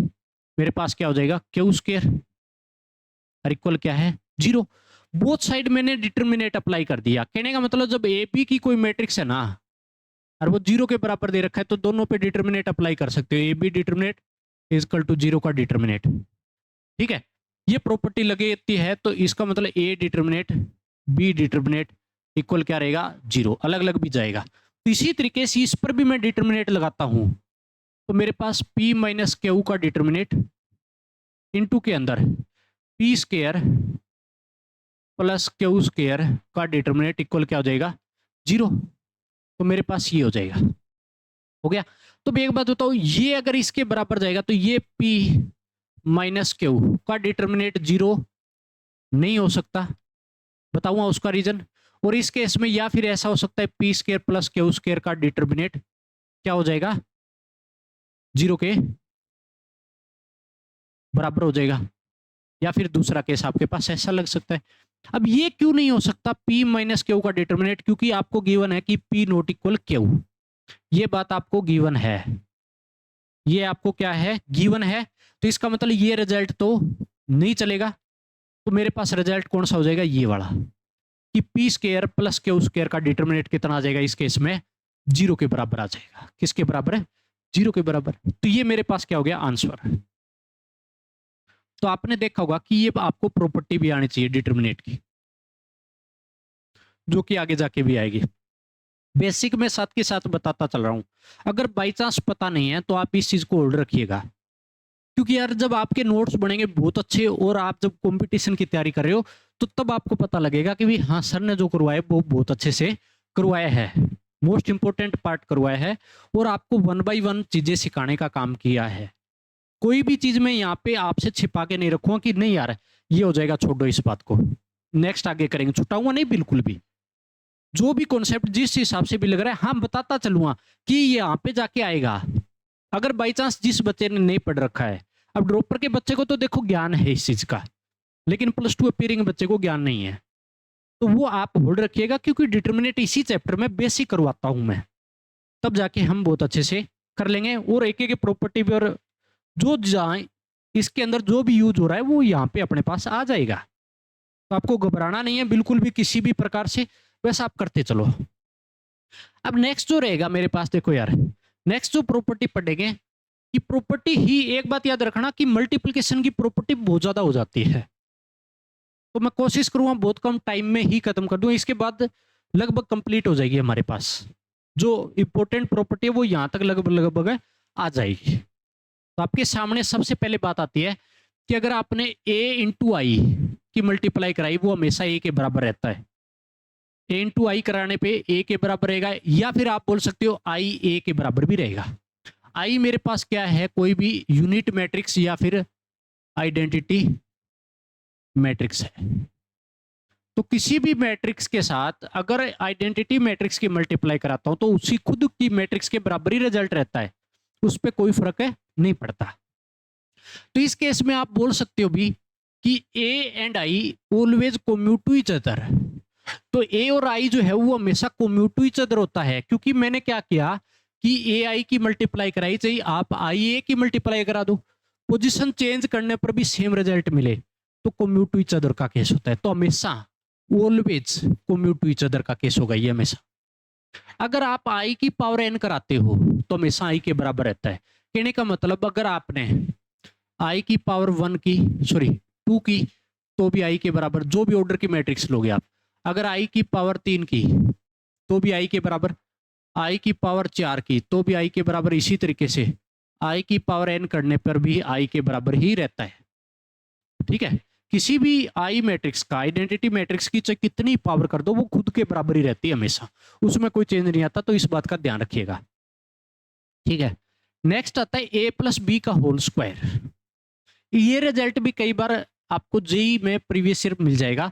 मेरे पास क्या हो जाएगा, क्यू स्क्वायर और इक्वल क्या है 0। बोथ साइड मैंने डिटर्मिनेट अप्लाई कर दिया। कहने का मतलब जब ए बी की कोई मैट्रिक्स है ना और वो 0 के बराबर दे रखा है तो दोनों पे डिटर्मिनेट अप्लाई कर सकते हो, A B determinant is equal to 0 का डिटर्मिनेट। ठीक है, ये प्रॉपर्टी लगती है तो इसका मतलब ए डिटर्मिनेट बी डिटर्मिनेट इक्वल क्या रहेगा, 0, अलग अलग भी जाएगा। तो इसी तरीके से इस पर भी मैं डिटर्मिनेट लगाता हूं तो मेरे पास p माइनस क्यू का डिटर्मिनेट इनटू के अंदर P square plus Q square का डिटर्मिनेट इक्वल क्या हो जाएगा, 0। तो मेरे पास ये हो जाएगा, हो गया। तो एक बात बताओ, ये अगर इसके बराबर जाएगा तो ये p माइनस क्यू का डिटर्मिनेट 0 नहीं हो सकता, बताऊंगा उसका रीजन। और इस केस में या फिर ऐसा हो सकता है P square plus Q square का डिटर्मिनेट क्या हो जाएगा, 0 के बराबर हो जाएगा, या फिर दूसरा केस आपके पास ऐसा लग सकता है। अब ये क्यों नहीं हो सकता p माइनस क्यू का डिटर्मिनेट, क्योंकि आपको गिवन है कि p नॉट इक्वल क्यू, ये बात आपको गिवन है, ये आपको क्या है, गिवन है। तो इसका मतलब ये रिजल्ट तो नहीं चलेगा, तो मेरे पास रिजल्ट कौन सा हो जाएगा, ये वाला कि P square plus Q square का डिटर्मिनेट कितना आ जाएगा इस केस में, जीरो के बराबर आ जाएगा। किसके बराबर है? जीरो के बराबर। तो ये मेरे पास क्या हो गया? आंसर। तो आपने देखा होगा कि ये आपको प्रॉपर्टी भी आनी चाहिए डिटर्मिनेट की, जो कि आगे जाके भी आएगी। बेसिक में साथ के साथ बताता चल रहा हूं। अगर बाई चांस पता नहीं है तो आप इस चीज को होल्ड रखिएगा, क्योंकि यार जब आपके नोट्स बनेंगे बहुत अच्छे और आप जब कंपटीशन की तैयारी कर रहे हो तो तब आपको पता लगेगा कि भी हाँ सर ने जो करवाया वो बहुत अच्छे से करवाया है, मोस्ट इंपोर्टेंट पार्ट करवाया है और आपको वन बाय वन चीजें सिखाने का काम किया है। कोई भी चीज मैं यहाँ पे आपसे छिपा के नहीं रखूंगा कि नहीं यार ये हो जाएगा, छोड़ो इस बात को, नेक्स्ट आगे करेंगे, छुटाऊंगा नहीं बिल्कुल भी। जो भी कॉन्सेप्ट जिस हिसाब से भी लग रहा है हाँ बताता चलूंगा कि ये यहाँ पे जाके आएगा। अगर बाई चांस जिस बच्चे ने नहीं पढ़ रखा है, अब ड्रॉपर के बच्चे को तो देखो ज्ञान है इस चीज का, लेकिन प्लस टू अपीयरिंग बच्चे को ज्ञान नहीं है, तो वो आप होल्ड रखिएगा, क्योंकि डिटर्मिनेट इसी चैप्टर में बेसिक करवाता हूं मैं, तब जाके हम बहुत अच्छे से कर लेंगे। और एक एक प्रॉपर्टी भी और जो जाए इसके अंदर जो भी यूज हो रहा है वो यहाँ पे अपने पास आ जाएगा। तो आपको घबराना नहीं है बिल्कुल भी किसी भी प्रकार से, वैसा आप करते चलो। अब नेक्स्ट जो रहेगा मेरे पास, देखो यार नेक्स्ट जो प्रॉपर्टी पढ़ेंगे कि प्रॉपर्टी ही, एक बात याद रखना कि मल्टीप्लिकेशन की प्रॉपर्टी बहुत ज्यादा हो जाती है, तो मैं कोशिश करूंगा बहुत कम टाइम में ही खत्म कर दूं। इसके बाद लगभग कंप्लीट हो जाएगी हमारे पास, जो इंपॉर्टेंट प्रॉपर्टी है वो यहां तक लगभग लगभग आ जाएगी। तो आपके सामने सबसे पहले बात आती है कि अगर आपने a इंटू आई की मल्टीप्लाई कराई वो हमेशा a के बराबर रहता है। a इंटू आई कराने पे a के बराबर रहेगा, या फिर आप बोल सकते हो i a के बराबर भी रहेगा। i मेरे पास क्या है? कोई भी यूनिट मैट्रिक्स या फिर आइडेंटिटी मैट्रिक्स है। तो किसी भी मैट्रिक्स के साथ अगर आइडेंटिटी मैट्रिक्स की मल्टीप्लाई कराता हूं तो उसी खुद की मैट्रिक्स के बराबर ही रिजल्ट रहता है, उस पर कोई फर्क नहीं पड़ता। तो इस केस में आप बोल सकते हो भी कि a and i always commute to each other. तो a और i जो है वो हमेशा कोम्यूट टू ईच अदर होता है, क्योंकि मैंने क्या किया कि a i की मल्टीप्लाई कराई, चाहिए आप i a की मल्टीप्लाई करा दो, पोजीशन चेंज करने पर भी सेम रिजल्ट मिले तो कोम्यूट टू ईच अदर का केस होता है। तो हमेशा always commute to each other का केस होगा ये हमेशा। अगर आप i की पावर n कराते हो तो हमेशा i के बराबर रहता है। कहने का मतलब अगर आपने i की पावर 1 की, सॉरी 2 की, तो भी i के बराबर, जो भी ऑर्डर की मैट्रिक्स लोगे आप। अगर i की पावर 3 की तो भी i के बराबर, i की पावर 4 की तो भी i के बराबर, इसी तरीके से i की पावर n करने पर भी i के बराबर ही रहता है। ठीक है, किसी भी आई मैट्रिक्स का, आइडेंटिटी मैट्रिक्स की चाहे कितनी पावर कर दो वो खुद के बराबर ही रहती है हमेशा, उसमें कोई चेंज नहीं आता, तो इस बात का ध्यान रखिएगा। ठीक है, नेक्स्ट आता है a प्लस बी का होल स्क्वायर। ये रिजल्ट भी कई बार आपको जेई में प्रीवियस ईयर मिल जाएगा।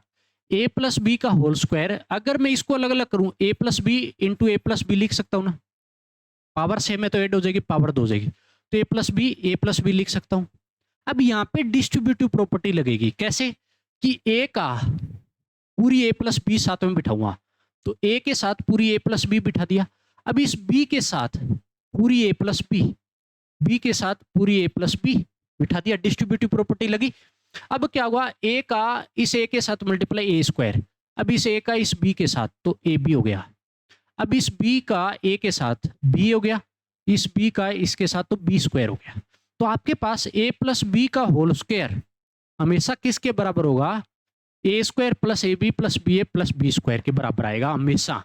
a प्लस बी का होल स्क्वायर, अगर मैं इसको अलग अलग करूं a plus B into A plus B लिख सकता हूं ना, पावर सेम है तो ऐड हो जाएगी, पावर 2 हो जाएगी, तो a प्लस बी लिख सकता हूं। अब यहाँ पे डिस्ट्रीब्यूटिव प्रॉपर्टी लगेगी, कैसे कि a का पूरी a प्लस बी साथ में बिठाऊंगा, तो a के साथ पूरी a प्लस बी बिठा दिया। अब इस b के साथ पूरी a प्लस बी, b के साथ पूरी a प्लस बी बिठा दिया, डिस्ट्रीब्यूटिव प्रॉपर्टी लगी। अब क्या हुआ, a का इस a के साथ मल्टीप्लाई a स्क्वायर, अब इस a का इस b के साथ तो a b हो गया, अब इस b का a के साथ b हो गया, इस b का इसके साथ तो b स्क्वायर हो गया। तो आपके पास a प्लस बी का होल स्क्वायर हमेशा किसके बराबर होगा? A square plus A B plus B A plus B square के बराबर आएगा हमेशा।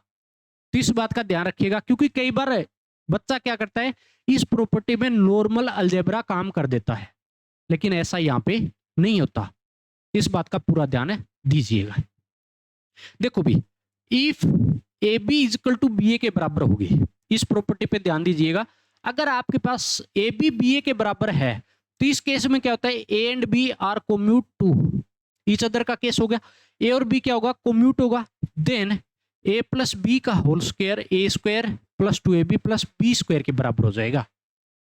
तो इस बात का ध्यान रखिएगा, क्योंकि कई बार बच्चा क्या करता है, इस प्रॉपर्टी में नॉर्मल अलजेब्रा काम कर देता है, लेकिन ऐसा यहाँ पे नहीं होता, इस बात का पूरा ध्यान दीजिएगा। देखो भी, if A B is equal to B A के बराबर होगी, इस प्रॉपर्टी पे ध्यान दीजिएगा। अगर आपके पास ए बी बी ए के बराबर है तो इस केस में क्या होता है, A and B are commute to each other का केस हो गया, ए और बी क्या होगा, कोम्यूट होगा। देन ए प्लस बी का whole square A square plus 2ab plus B square के बराबर हो जाएगा।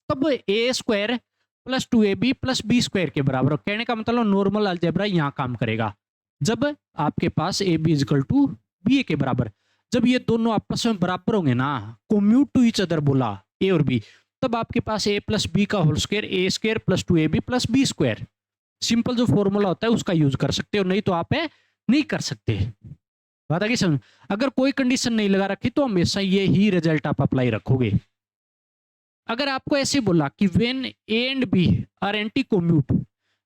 तब A square plus 2ab plus B square के बराबर, कहने का मतलब नॉर्मल अलजेब्रा यहाँ काम करेगा जब आपके पास A B is equal to B A के बराबर। जब ये दोनों आपस में बराबर होंगे ना, कोम्यूट टू ईच अदर बोला ए और बी, तब आपके पास ए प्लस बी का whole square A square plus 2ab plus B square, simple जो फॉर्मूला होता है उसका यूज कर सकते हो, नहीं तो आप नहीं कर सकते। बात आगे समझ। अगर कोई कंडीशन नहीं लगा रखी तो हमेशा ये ही रिजल्ट आप अप्लाई रखोगे। अगर आपको ऐसे बोला कि when A and B are anti commute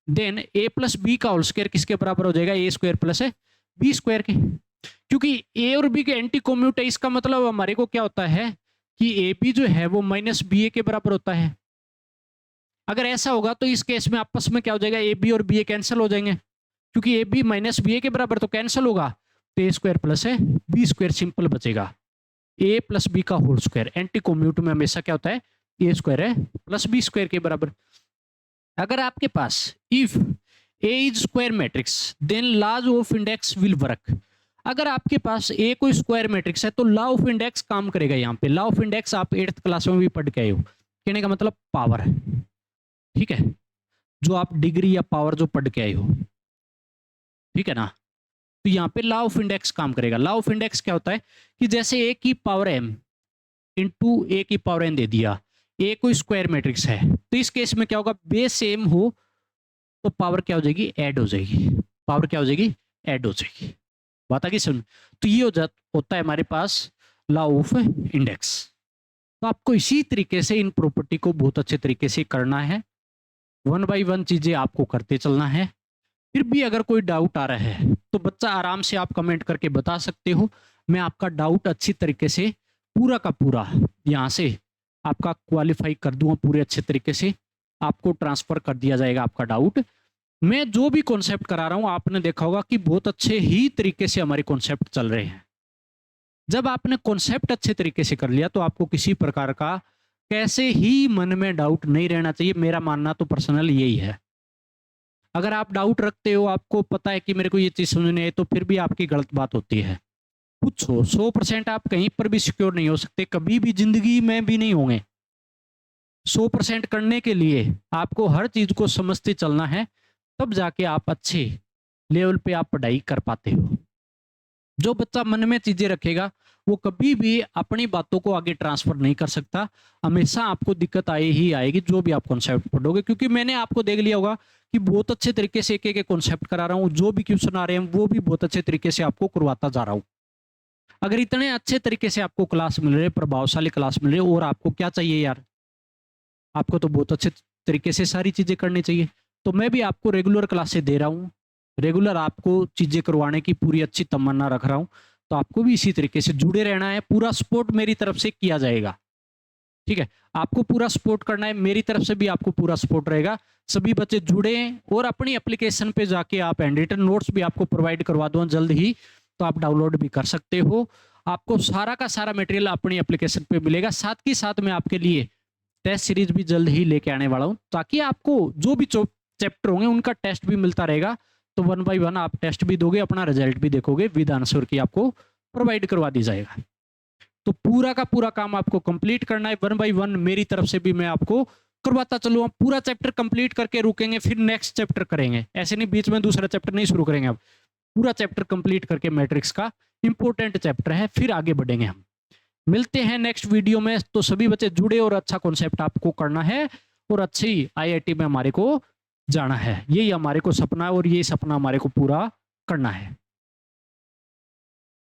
then A plus B का होल स्क्वायर किसके बराबर हो जाएगा, A square plus B square के। क्योंकि ए और बी के एंटी कोम्यूट है, इसका मतलब हमारे को क्या होता है कि ए बी जो है वो माइनस बी ए के बराबर होता है। अगर ऐसा होगा तो इस केस में आपस में क्या हो जाएगा, ए बी और बी ए कैंसिल हो जाएंगे, क्योंकि A B minus B A के बराबर तो कैंसिल होगा, तो A square plus B square simple बचेगा। ए प्लस बी का होल स्क्वायर एंटी कोम्यूट में हमेशा क्या होता है, ए स्क्वायर है प्लस बी स्क्वायर के बराबर। अगर आपके पास if A is square matrix then laws of index will work. अगर आपके पास ए कोई स्क्वायर मैट्रिक्स है तो लॉ ऑफ इंडेक्स काम करेगा। यहाँ पे लॉ ऑफ इंडेक्स आप 8th क्लास में भी पढ़ के आए हो, कहने का मतलब पावर है, ठीक है, जो आप डिग्री या पावर जो पढ़ के आए हो, ठीक है ना। तो यहाँ पे लॉ ऑफ इंडेक्स काम करेगा। लॉ ऑफ इंडेक्स क्या होता है कि जैसे ए की पावर एम इंटू ए की पावर एन दे दिया, ए कोई स्क्वायर मैट्रिक्स है, तो इस केस में क्या होगा, बेस सेम हो तो पावर क्या हो जाएगी, ऐड हो जाएगी। पावर क्या हो जाएगी, ऐड हो जाएगी। बात आगे सुन। तो ये होता है हमारे पास लॉ ऑफ इंडेक्स। तो आपको इसी तरीके से इन प्रॉपर्टी को बहुत अच्छे तरीके से करना है, 1 बाय 1 चीजें आपको करते चलना है। फिर भी अगर कोई डाउट आ रहा है तो बच्चा आराम से आप कमेंट करके बता सकते हो, मैं आपका डाउट अच्छी तरीके से पूरा का पूरा यहाँ से आपका क्वालिफाई कर दूंगा, पूरे अच्छे तरीके से आपको ट्रांसफर कर दिया जाएगा आपका डाउट। मैं जो भी कॉन्सेप्ट करा रहा हूं आपने देखा होगा कि बहुत अच्छे ही तरीके से हमारे कॉन्सेप्ट चल रहे हैं। जब आपने कॉन्सेप्ट अच्छे तरीके से कर लिया तो आपको किसी प्रकार का कैसे ही मन में डाउट नहीं रहना चाहिए। मेरा मानना तो पर्सनल यही है। अगर आप डाउट रखते हो, आपको पता है कि मेरे को ये चीज समझ नहीं आई, तो फिर भी आपकी गलत बात होती है। पूछो, 100% आप कहीं पर भी सिक्योर नहीं हो सकते, कभी भी जिंदगी में भी नहीं होंगे। 100% करने के लिए आपको हर चीज को समझते चलना है, तब जाके आप अच्छे लेवल पे आप पढ़ाई कर पाते हो। जो बच्चा मन में चीजें रखेगा वो कभी भी अपनी बातों को आगे ट्रांसफर नहीं कर सकता। हमेशा आपको दिक्कत आए ही आएगी जो भी आप कॉन्सेप्ट पढ़ोगे, क्योंकि मैंने आपको देख लिया होगा कि बहुत अच्छे तरीके से एक एक कॉन्सेप्ट करा रहा हूँ। जो भी क्वेश्चन आ रहे हैं वो भी बहुत अच्छे तरीके से आपको करवाता जा रहा हूँ। अगर इतने अच्छे तरीके से आपको क्लास मिल रहे, प्रभावशाली क्लास मिल रही, और आपको क्या चाहिए यार, आपको तो बहुत अच्छे तरीके से सारी चीजें करनी चाहिए। तो मैं भी आपको रेगुलर क्लासेस दे रहा हूँ, रेगुलर आपको चीजें करवाने की पूरी अच्छी तमन्ना रख रहा हूँ। तो आपको भी इसी तरीके से जुड़े रहना है, पूरा सपोर्ट मेरी तरफ से किया जाएगा, ठीक है। आपको पूरा सपोर्ट करना है, मेरी तरफ से भी आपको पूरा सपोर्ट रहेगा। सभी बच्चे जुड़े और अपनी एप्लीकेशन पे जाके आप हैंड रिटन नोट्स भी आपको प्रोवाइड करवा दूंगा जल्द ही, तो आप डाउनलोड भी कर सकते हो। आपको सारा का सारा मटेरियल अपनी एप्लीकेशन पे मिलेगा। साथ ही साथ मैं आपके लिए टेस्ट सीरीज भी जल्द ही लेके आने वाला हूँ, ताकि आपको जो भी चैप्टर होंगे उनका टेस्ट भी मिलता रहेगा। तो 1 बाय 1 आप टेस्ट भी दोगे, अपना रिजल्ट भी देखोगे, विद आंसर की आपको प्रोवाइड करवा दी जाएगा। तो पूरा का पूरा काम आपको कंप्लीट करना है 1 बाय 1। मेरी तरफ से भी मैं आपको करवाता चलूंगा। पूरा चैप्टर कंप्लीट करके रुकेंगे, फिर नेक्स्ट चैप्टर करेंगे। ऐसे नहीं बीच में दूसरा चैप्टर नहीं शुरू करेंगे। अब पूरा चैप्टर कंप्लीट करके, मैट्रिक्स का इंपॉर्टेंट चैप्टर है, फिर आगे बढ़ेंगे हम। मिलते हैं नेक्स्ट वीडियो में। तो सभी बच्चे जुड़े और अच्छा कॉन्सेप्ट आपको करना है और अच्छी IIT में हमारे को जाना है। यही हमारे को सपना है और यही सपना हमारे को पूरा करना है।